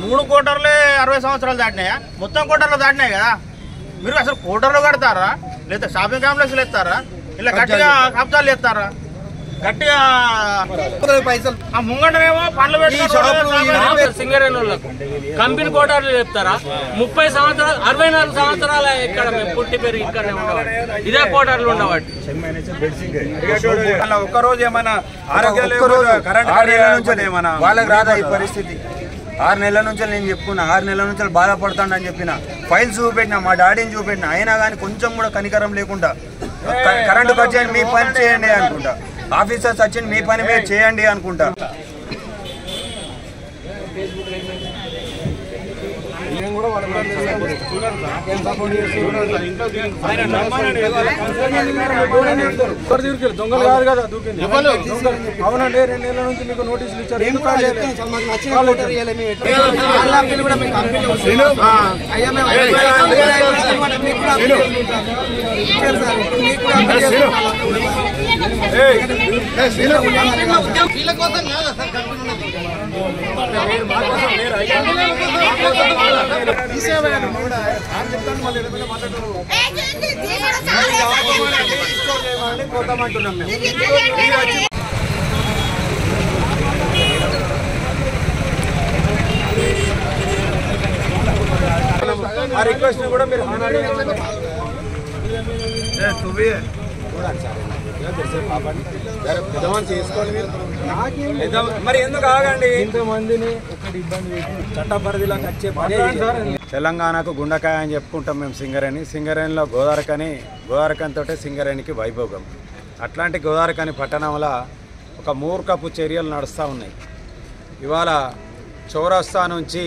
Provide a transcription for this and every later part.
మూడు కోటర్లే 60 సంవత్సరాలు దాటినాయా? మొత్తం కోటర్లు దాటినాయి కదా. మీరు అసలు కోటర్లు కడతారా లేదా షాపింగ్ కాంప్లెక్స్లు ఎత్తారా? ఇలా గట్టిగా కబ్జాలు ఎత్తారా? గట్టిగా పైసలు ముంగటనేమో పండ్లు పెట్టి సింగరేణులకు కంపెనీ కోటర్లు చెప్తారా? 30 సంవత్సరాలు 64 సంవత్సరాల ఇక్కడ పుట్టి పెరిగి ఇక్కడనే ఉండవాడు. ఇదే కోటర్లు ఉండవాడు. ఒక్కరోజు ఏమైనా ఏమైనా వాళ్ళకి రాదా ఈ పరిస్థితి? 6 నెలల నుంచి నేను చెప్పుకున్నా, 6 నెలల నుంచి బాధపడతాడని చెప్పిన, ఫైల్స్ చూపెట్టినా, మా డాడీని చూపెట్టినా, అయినా కానీ కొంచెం కూడా కనికరం లేకుండా కరెంటు కట్ చేయండి మీ పని చేయండి అనుకుంటా, ఆఫీసర్స్ వచ్చి మీ పని మీరు చేయండి అనుకుంటా. దొంగలు కాదు కదా దూకింది. అవునండి, 2 నెలల నుంచి మీకు నోటీసులు ఇచ్చారు. పోతామంటున్నాం మేము. ఆ రిక్వెస్ట్ కూడా మీరు చేసుకోండి. మరి ఎందుకు ఆగండి? ఇంతమందిని ఒకటి ఇబ్బంది పెట్టి చట్ట పరిధిలోకి వచ్చే పని. తెలంగాణకు గుండకాయ అని చెప్పుకుంటాం మేము సింగరేణి. సింగరేణిలో గోదావరికంతో సింగరేణికి వైభోగం. అట్లాంటి గోదావరికని పట్టణంలో ఒక మూర్ఖపు చర్యలు నడుస్తూ ఉన్నాయి. ఇవాళ చౌరస్తా నుంచి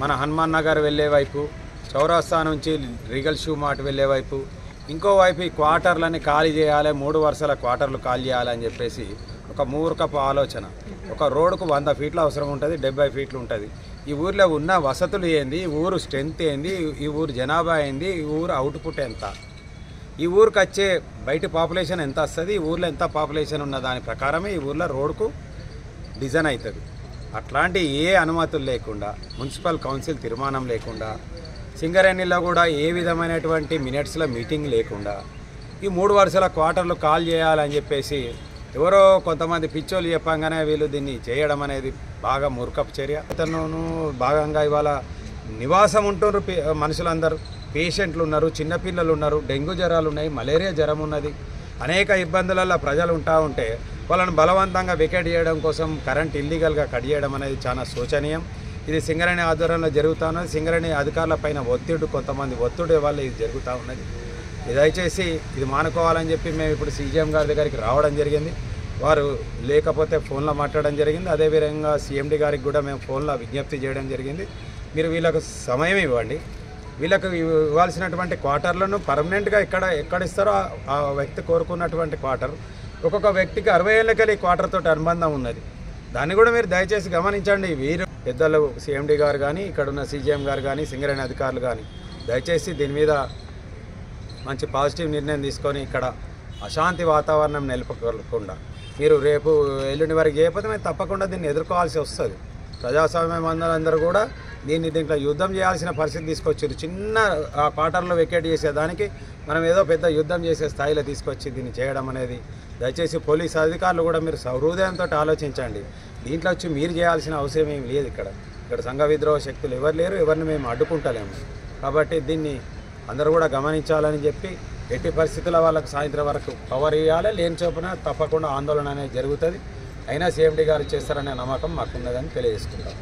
మన హనుమాన్ నగర్ వెళ్ళే వైపు, చౌరస్తా నుంచి రీగల్ షూ మార్ట్ వెళ్ళే వైపు, ఇంకోవైపు ఈ క్వార్టర్లని ఖాళీ చేయాలి, 3 వరుసల క్వార్టర్లు ఖాళీ చేయాలని చెప్పేసి ఒక మూర్ఖపు ఆలోచన. ఒక రోడ్డుకు 100 ఫీట్లు అవసరం ఉంటుంది, 70 ఫీట్లు ఉంటుంది. ఈ ఊరిలో ఉన్న వసతులు ఏంది, ఈ ఊరు స్ట్రెంత్ ఏంది, ఈ ఊరు జనాభా ఏంది, ఈ ఊరు అవుట్పుట్ ఎంత, ఈ ఊరికి వచ్చే బయట పాపులేషన్ ఎంత వస్తుంది, ఈ ఊర్లో ఎంత పాపులేషన్ ఉన్న దాని ప్రకారమే ఈ ఊర్లో రోడ్డుకు డిజైన్ అవుతుంది. అట్లాంటి ఏ అనుమతులు లేకుండా, మున్సిపల్ కౌన్సిల్ తీర్మానం లేకుండా, సింగరేణిలో కూడా ఏ విధమైనటువంటి మినిట్స్లో మీటింగ్ లేకుండా ఈ 3 వరుసల క్వార్టర్లు కాల్ చేయాలని చెప్పేసి ఎవరో కొంతమంది పిచ్చోళ్ళు చెప్పంగానే వీళ్ళు దీన్ని చేయడం అనేది బాగా మూర్ఖపు చర్య. అతను భాగంగా ఇవాళ నివాసం ఉంటున్నారు మనుషులందరూ, పేషెంట్లు ఉన్నారు, చిన్నపిల్లలు ఉన్నారు, డెంగ్యూ జ్వరాలు ఉన్నాయి, మలేరియా జ్వరం ఉన్నది, అనేక ఇబ్బందులలో ప్రజలు ఉంటా ఉంటే వాళ్ళను బలవంతంగా వికెట్ చేయడం కోసం కరెంట్ ఇల్లీగల్గా కట్ చేయడం అనేది చాలా శోచనీయం. ఇది సింగరేణి ఆధ్వర్యంలో జరుగుతూ ఉన్నది. సింగరేణి అధికారుల పైన కొంతమంది ఒత్తిడి వల్ల ఇది జరుగుతూ ఉన్నది. దయచేసి ఇది మానుకోవాలని చెప్పి మేము ఇప్పుడు సీఎం గారి దగ్గరికి రావడం జరిగింది. వారు లేకపోతే ఫోన్లో మాట్లాడడం జరిగింది. అదేవిధంగా సీఎండీ గారికి కూడా మేము ఫోన్లో విజ్ఞప్తి చేయడం జరిగింది. మీరు వీళ్ళకు సమయం ఇవ్వండి, వీళ్ళకు ఇవ్వాల్సినటువంటి క్వార్టర్లను పర్మనెంట్గా ఎక్కడ ఇస్తారో ఆ వ్యక్తి కోరుకున్నటువంటి క్వార్టర్, ఒక్కొక్క వ్యక్తికి 60 ఏళ్ళకెళ్ళి క్వార్టర్తో అనుబంధం ఉన్నది. దాన్ని కూడా మీరు దయచేసి గమనించండి. వీరు పెద్దలు సీఎండీ గారు కానీ, ఇక్కడున్న సీజీఎం గారు కానీ, సింగరేణి అధికారులు కానీ దయచేసి దీని మీద మంచి పాజిటివ్ నిర్ణయం తీసుకొని ఇక్కడ అశాంతి వాతావరణం నెలకొల్పకుండా మీరు రేపు ఎల్లుండి వరకు చేయకపోతే మేము తప్పకుండా దీన్ని ఎదుర్కోవాల్సి వస్తుంది. ప్రజాస్వామ్యం అందరూ కూడా దీంట్లో యుద్ధం చేయాల్సిన పరిస్థితి తీసుకొచ్చారు. చిన్న క్వార్టర్లో వెకేట్ చేసేదానికి మనం ఏదో పెద్ద యుద్ధం చేసే స్థాయిలో తీసుకొచ్చి దీన్ని చేయడం అనేది దయచేసి పోలీసు అధికారులు కూడా మీరు హృదయంతో ఆలోచించండి. దీంట్లో వచ్చి మీరు చేయాల్సిన అవసరం ఏమి లేదు. ఇక్కడ సంఘ విద్రోహ శక్తులు ఎవరు లేరు, ఎవరిని మేము అడ్డుకుంటలేము. కాబట్టి దీన్ని అందరూ కూడా గమనించాలని చెప్పి ఎట్టి పరిస్థితుల్లో వాళ్ళకు సాయంత్రం వరకు పవర్ ఇవ్వాలి, లేని చొప్పున తప్పకుండా ఆందోళన అనేది జరుగుతుంది. అయినా సీఎండీ గారు చేస్తారనే నమ్మకం మాకున్నదని తెలియజేసుకుంటాం.